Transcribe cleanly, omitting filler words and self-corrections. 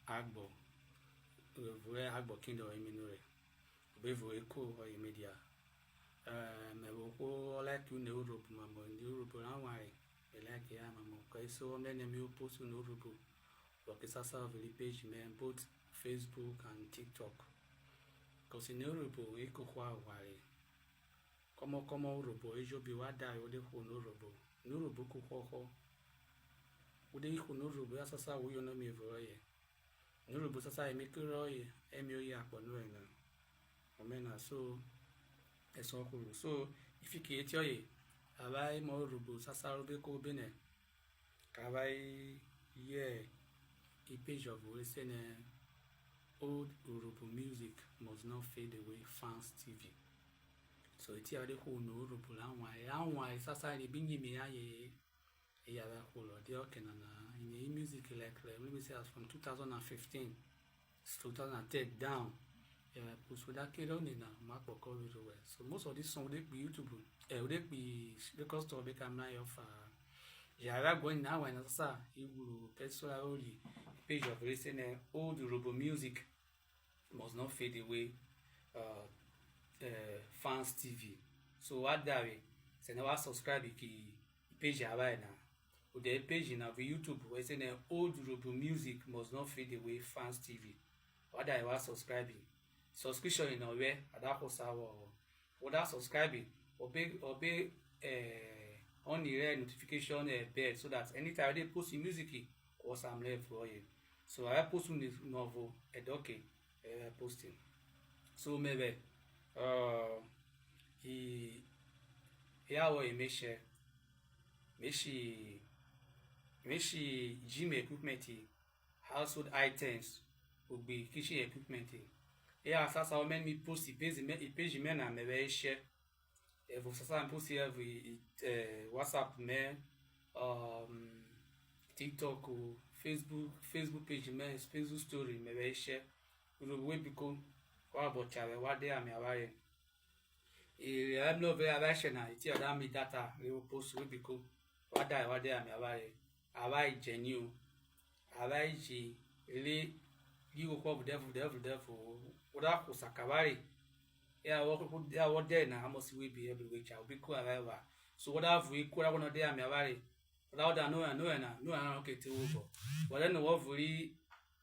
agbo vue agbo kindo eminure bevo eko o media me ko like you know Europe mamo Europe na why me like ya mamo ko so me ne me post no Europe porque sasa veli page me both Facebook and TikTok because in Europe eko kwa why como Europe ejo bi wada yo de ko no Europe ko ko ude iko no Europe ya sasa wo yo no me voye Europe sasa emekero ye emio ya akpo no na omena so eso kuru so ifike etio ye abai mo Europe sasa robe ko bene ka bai ye a page of listen old Europe music must not fade away fans TV so eti ade ko no Europe la nwa sasa ni binyi mi aye ya ba ko lo de okena na in music like let me say as from 2015 2010 down post with that kid on na mark for coverage well so most of these songs they be YouTube they be because to be can now of ya going now and sasa you personal only page of listening old Europe music must not fade away fans TV so what that way say now subscribe ki page ya ba na the page in our YouTube where saying old Europe music must not fade away fans TV what I was subscribing subscription in our way that was our without subscribing obey on the notification bell so that anytime they post music or some left for you so I post this novel okay posting so maybe he will make sure gym equipment household items will be kitchen equipment sasa o men mi post page me na me be share vous sasa post every WhatsApp me TikTok ou Facebook page me Facebook story me be share we because kwa about chawe what dey am aware I'm not very aware na it other me data we post we because what dey am aware awai genuine awai ji ele you ko devil oda ko sakabari ya wo dey na amos we be every week I be ko arrival so oda fu ko na dey am aware oda no na okay te wo but then wo vuri